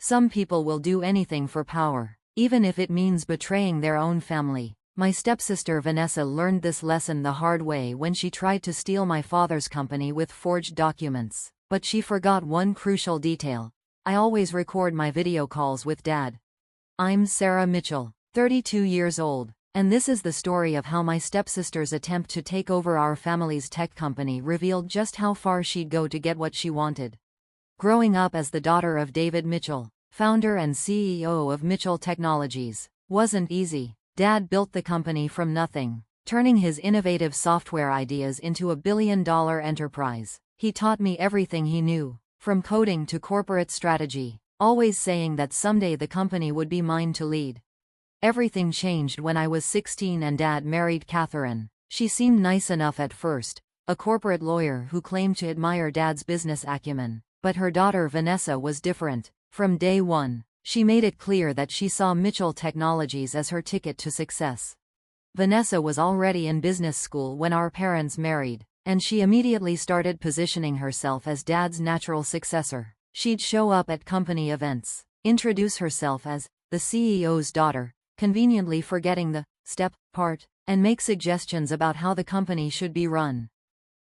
Some people will do anything for power, even if it means betraying their own family. My stepsister Vanessa learned this lesson the hard way when she tried to steal my father's company with forged documents. But she forgot one crucial detail. I always record my video calls with Dad. I'm Sarah Mitchell, 32 years old, and this is the story of how my stepsister's attempt to take over our family's tech company revealed just how far she'd go to get what she wanted. Growing up as the daughter of David Mitchell, founder and CEO of Mitchell Technologies, wasn't easy. Dad built the company from nothing, turning his innovative software ideas into a billion-dollar enterprise. He taught me everything he knew, from coding to corporate strategy, always saying that someday the company would be mine to lead. Everything changed when I was 16 and Dad married Catherine. She seemed nice enough at first, a corporate lawyer who claimed to admire Dad's business acumen. But her daughter Vanessa was different. From day one, she made it clear that she saw Mitchell Technologies as her ticket to success. Vanessa was already in business school when our parents married, and she immediately started positioning herself as Dad's natural successor. She'd show up at company events, introduce herself as the CEO's daughter, conveniently forgetting the step part, and make suggestions about how the company should be run.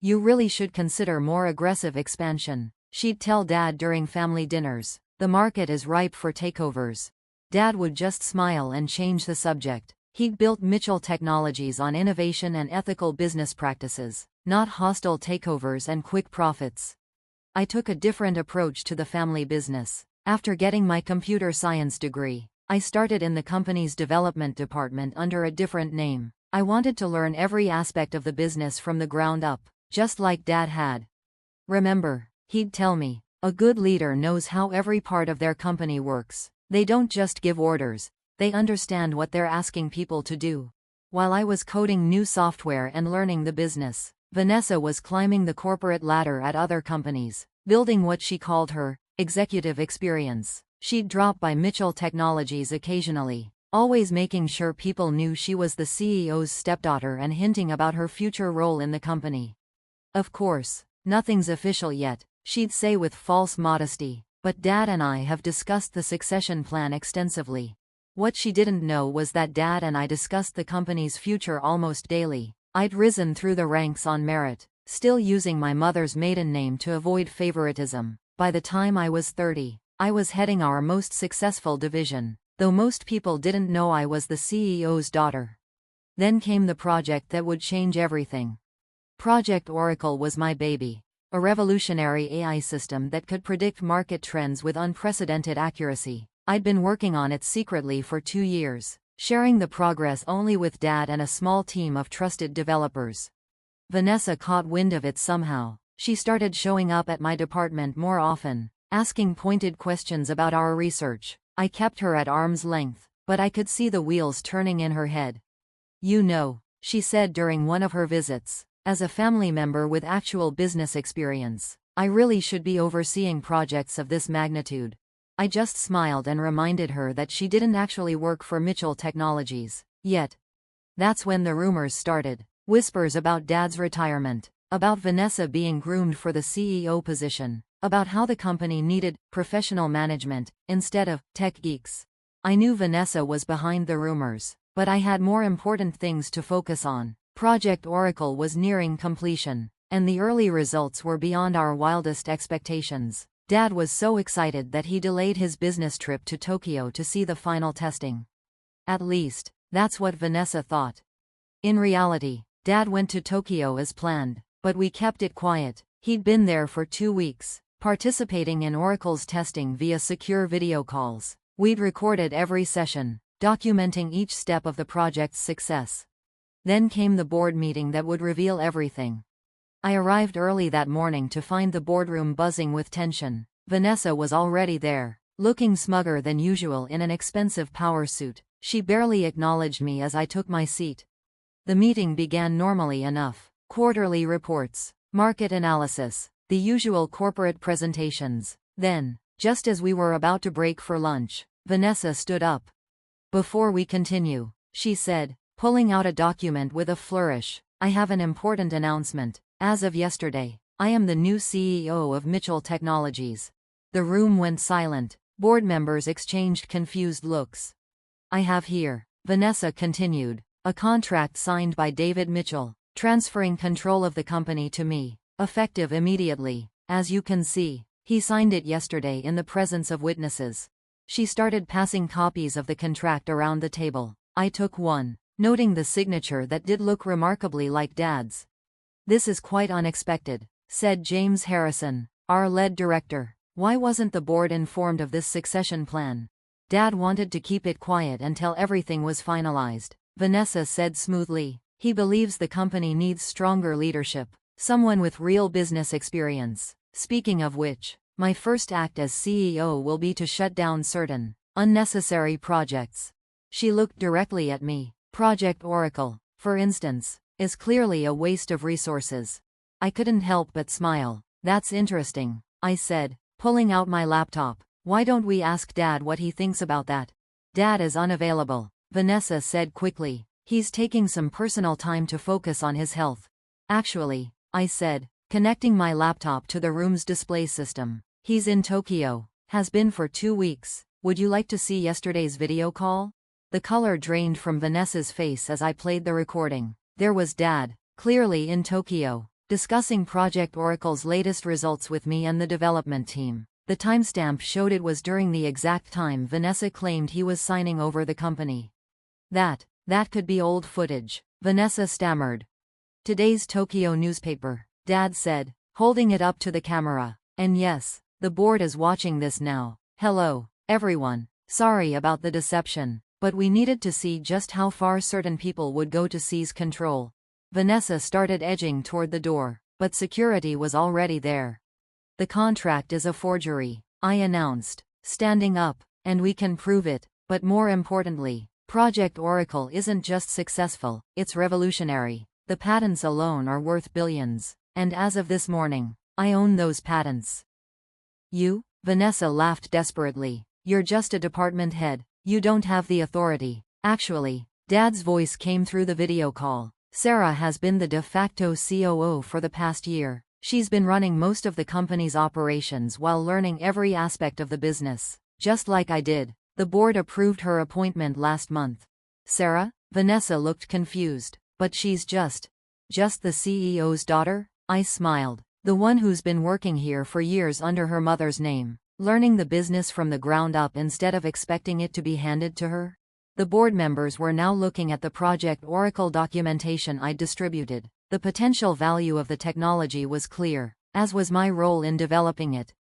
You really should consider more aggressive expansion, she'd tell Dad during family dinners. The market is ripe for takeovers. Dad would just smile and change the subject. He'd built Mitchell Technologies on innovation and ethical business practices, not hostile takeovers and quick profits. I took a different approach to the family business. After getting my computer science degree, I started in the company's development department under a different name. I wanted to learn every aspect of the business from the ground up, just like Dad had. Remember, he'd tell me, a good leader knows how every part of their company works. They don't just give orders, they understand what they're asking people to do. While I was coding new software and learning the business, Vanessa was climbing the corporate ladder at other companies, building what she called her executive experience. She'd drop by Mitchell Technologies occasionally, always making sure people knew she was the CEO's stepdaughter and hinting about her future role in the company. Of course, nothing's official yet, she'd say with false modesty, but Dad and I have discussed the succession plan extensively. What she didn't know was that Dad and I discussed the company's future almost daily. I'd risen through the ranks on merit, still using my mother's maiden name to avoid favoritism. By the time I was 30, I was heading our most successful division, though most people didn't know I was the CEO's daughter. Then came the project that would change everything. Project Oracle was my baby. A revolutionary AI system that could predict market trends with unprecedented accuracy. I'd been working on it secretly for 2 years, sharing the progress only with Dad and a small team of trusted developers. Vanessa caught wind of it somehow. She started showing up at my department more often, asking pointed questions about our research. I kept her at arm's length, but I could see the wheels turning in her head. You know, she said during one of her visits, as a family member with actual business experience, I really should be overseeing projects of this magnitude. I just smiled and reminded her that she didn't actually work for Mitchell Technologies yet. That's when the rumors started. Whispers about Dad's retirement, about Vanessa being groomed for the CEO position, about how the company needed professional management instead of tech geeks. I knew Vanessa was behind the rumors, but I had more important things to focus on. Project Oracle was nearing completion, and the early results were beyond our wildest expectations. Dad was so excited that he delayed his business trip to Tokyo to see the final testing. At least, that's what Vanessa thought. In reality, Dad went to Tokyo as planned, but we kept it quiet. He'd been there for 2 weeks, participating in Oracle's testing via secure video calls. We'd recorded every session, documenting each step of the project's success. Then came the board meeting that would reveal everything. I arrived early that morning to find the boardroom buzzing with tension. Vanessa was already there, looking smugger than usual in an expensive power suit. She barely acknowledged me as I took my seat. The meeting began normally enough. Quarterly reports, market analysis, the usual corporate presentations. Then, just as we were about to break for lunch, Vanessa stood up. Before we continue, she said, pulling out a document with a flourish, I have an important announcement. As of yesterday, I am the new CEO of Mitchell Technologies. The room went silent. Board members exchanged confused looks. I have here, Vanessa continued, a contract signed by David Mitchell, transferring control of the company to me, effective immediately. As you can see, he signed it yesterday in the presence of witnesses. She started passing copies of the contract around the table. I took one, noting the signature that did look remarkably like Dad's. This is quite unexpected, said James Harrison, our lead director. Why wasn't the board informed of this succession plan? Dad wanted to keep it quiet until everything was finalized, Vanessa said smoothly. He believes the company needs stronger leadership, someone with real business experience. Speaking of which, my first act as CEO will be to shut down certain unnecessary projects. She looked directly at me. Project Oracle, for instance, is clearly a waste of resources. I couldn't help but smile. That's interesting, I said, pulling out my laptop. Why don't we ask Dad what he thinks about that? Dad is unavailable, Vanessa said quickly. He's taking some personal time to focus on his health. Actually, I said, connecting my laptop to the room's display system. He's in Tokyo, has been for 2 weeks. Would you like to see yesterday's video call? The color drained from Vanessa's face as I played the recording. There was Dad, clearly in Tokyo, discussing Project Oracle's latest results with me and the development team. The timestamp showed it was during the exact time Vanessa claimed he was signing over the company. That could be old footage, Vanessa stammered. Today's Tokyo newspaper, Dad said, holding it up to the camera. And yes, the board is watching this now. Hello, everyone. Sorry about the deception, but we needed to see just how far certain people would go to seize control. Vanessa started edging toward the door, but security was already there. The contract is a forgery, I announced, standing up, and we can prove it, but more importantly, Project Oracle isn't just successful, it's revolutionary. The patents alone are worth billions, and as of this morning, I own those patents. You? Vanessa laughed desperately. You're just a department head, you don't have the authority. Actually, Dad's voice came through the video call. Sarah has been the de facto COO for the past year. She's been running most of the company's operations while learning every aspect of the business, just like I did. The board approved her appointment last month. Sarah? Vanessa looked confused. But she's just the CEO's daughter? I smiled. The one who's been working here for years under her mother's name, learning the business from the ground up instead of expecting it to be handed to her? The board members were now looking at the Project Oracle documentation I'd distributed. The potential value of the technology was clear, as was my role in developing it.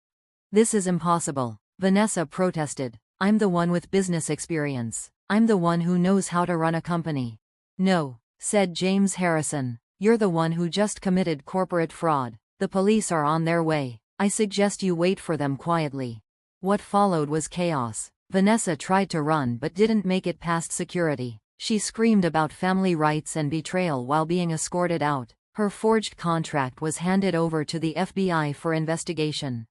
This is impossible, Vanessa protested. I'm the one with business experience. I'm the one who knows how to run a company. No, said James Harrison. You're the one who just committed corporate fraud. The police are on their way. I suggest you wait for them quietly. What followed was chaos. Vanessa tried to run but didn't make it past security. She screamed about family rights and betrayal while being escorted out. Her forged contract was handed over to the FBI for investigation.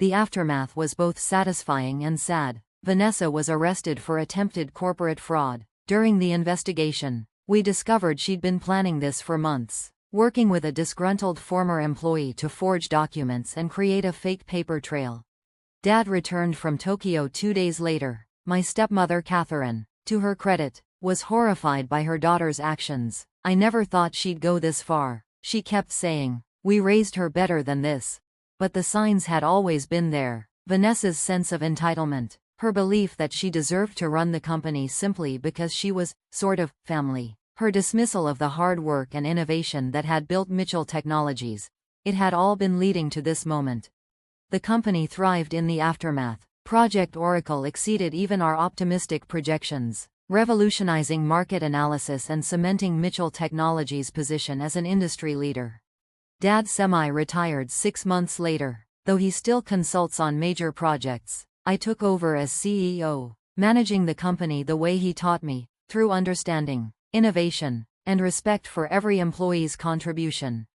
The aftermath was both satisfying and sad. Vanessa was arrested for attempted corporate fraud. During the investigation, we discovered she'd been planning this for months, working with a disgruntled former employee to forge documents and create a fake paper trail. Dad returned from Tokyo 2 days later. My stepmother Catherine, to her credit, was horrified by her daughter's actions. I never thought she'd go this far, she kept saying. We raised her better than this. But the signs had always been there. Vanessa's sense of entitlement, her belief that she deserved to run the company simply because she was, sort of, family. Her dismissal of the hard work and innovation that had built Mitchell Technologies. It had all been leading to this moment. The company thrived in the aftermath. Project Oracle exceeded even our optimistic projections, revolutionizing market analysis and cementing Mitchell Technologies' position as an industry leader. Dad semi-retired 6 months later, though he still consults on major projects. I took over as CEO, managing the company the way he taught me, through understanding, innovation, and respect for every employee's contribution.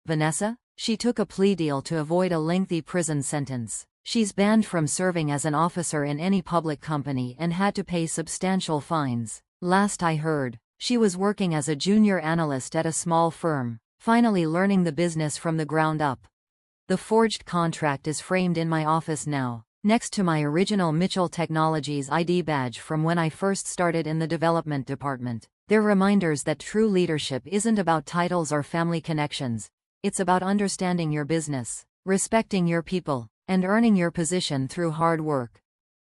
Vanessa? She took a plea deal to avoid a lengthy prison sentence. She's banned from serving as an officer in any public company and had to pay substantial fines. Last I heard, she was working as a junior analyst at a small firm, finally learning the business from the ground up. The forged contract is framed in my office now. Next to my original Mitchell Technologies ID badge from when I first started in the development department, they're reminders that true leadership isn't about titles or family connections. It's about understanding your business, respecting your people, and earning your position through hard work.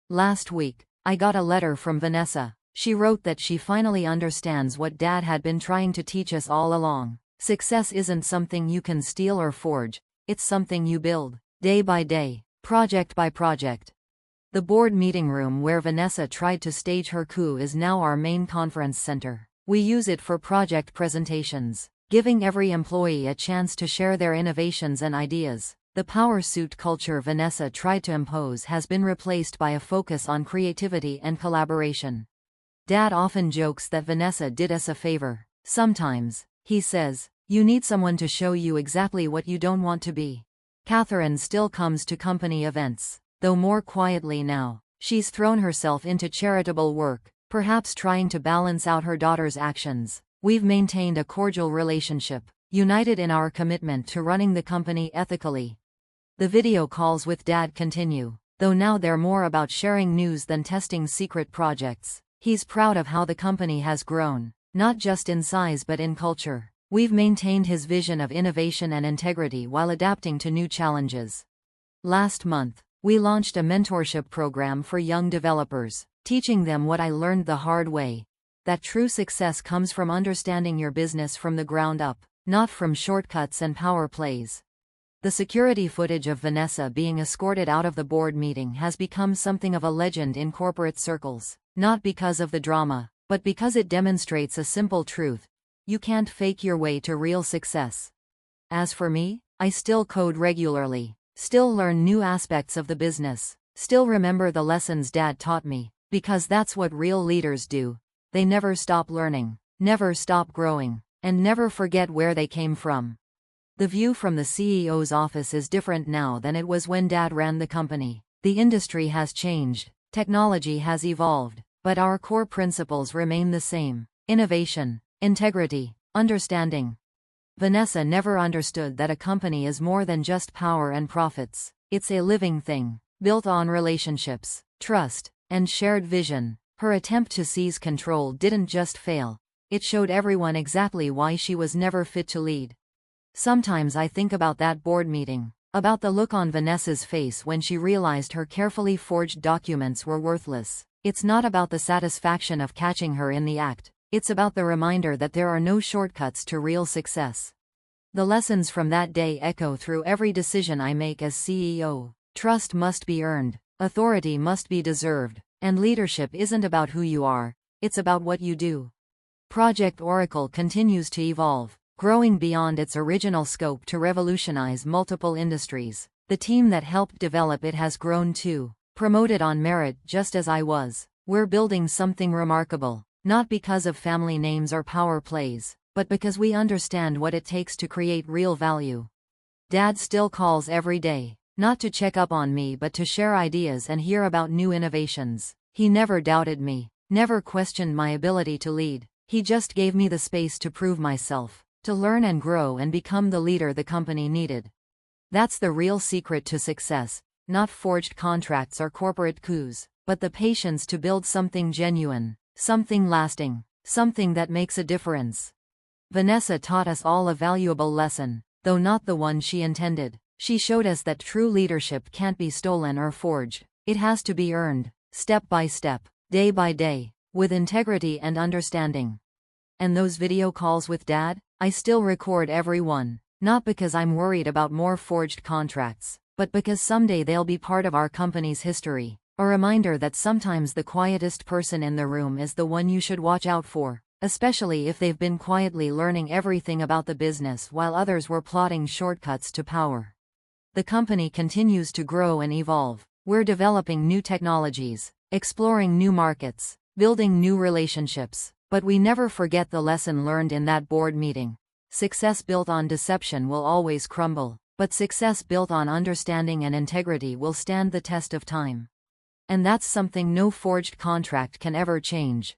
Last week, I got a letter from Vanessa. She wrote that she finally understands what Dad had been trying to teach us all along. Success isn't something you can steal or forge, it's something you build, day by day, project by project. The board meeting room where Vanessa tried to stage her coup is now our main conference center. We use it for project presentations, giving every employee a chance to share their innovations and ideas. The power suit culture Vanessa tried to impose has been replaced by a focus on creativity and collaboration. Dad often jokes that Vanessa did us a favor. Sometimes, he says, you need someone to show you exactly what you don't want to be. Catherine still comes to company events, though more quietly now. She's thrown herself into charitable work, perhaps trying to balance out her daughter's actions. We've maintained a cordial relationship, united in our commitment to running the company ethically. The video calls with Dad continue, though now they're more about sharing news than testing secret projects. He's proud of how the company has grown, not just in size but in culture. We've maintained his vision of innovation and integrity while adapting to new challenges. Last month, we launched a mentorship program for young developers, teaching them what I learned the hard way: that true success comes from understanding your business from the ground up, not from shortcuts and power plays. The security footage of Vanessa being escorted out of the board meeting has become something of a legend in corporate circles, not because of the drama, but because it demonstrates a simple truth: you can't fake your way to real success. As for me, I still code regularly, still learn new aspects of the business, still remember the lessons Dad taught me, because that's what real leaders do. They never stop learning, never stop growing, and never forget where they came from. The view from the CEO's office is different now than it was when Dad ran the company. The industry has changed, technology has evolved, but our core principles remain the same: innovation, integrity, understanding. Vanessa never understood that a company is more than just power and profits. It's a living thing, built on relationships, trust, and shared vision. Her attempt to seize control didn't just fail, it showed everyone exactly why she was never fit to lead. Sometimes I think about that board meeting, about the look on Vanessa's face when she realized her carefully forged documents were worthless. It's not about the satisfaction of catching her in the act, it's about the reminder that there are no shortcuts to real success. The lessons from that day echo through every decision I make as CEO. Trust must be earned, authority must be deserved, and leadership isn't about who you are, it's about what you do. Project Oracle continues to evolve, growing beyond its original scope to revolutionize multiple industries. The team that helped develop it has grown too, promoted on merit just as I was. We're building something remarkable, not because of family names or power plays, but because we understand what it takes to create real value. Dad still calls every day, not to check up on me but to share ideas and hear about new innovations. He never doubted me, never questioned my ability to lead. He just gave me the space to prove myself, to learn and grow and become the leader the company needed. That's the real secret to success, not forged contracts or corporate coups, but the patience to build something genuine, something lasting, something that makes a difference. Vanessa taught us all a valuable lesson, though not the one she intended. She showed us that true leadership can't be stolen or forged. It has to be earned, step by step, day by day, with integrity and understanding. And those video calls with Dad? I still record every one, not because I'm worried about more forged contracts, but because someday they'll be part of our company's history, a reminder that sometimes the quietest person in the room is the one you should watch out for, especially if they've been quietly learning everything about the business while others were plotting shortcuts to power. The company continues to grow and evolve. We're developing new technologies, exploring new markets, building new relationships. But we never forget the lesson learned in that board meeting. Success built on deception will always crumble, but success built on understanding and integrity will stand the test of time. And that's something no forged contract can ever change.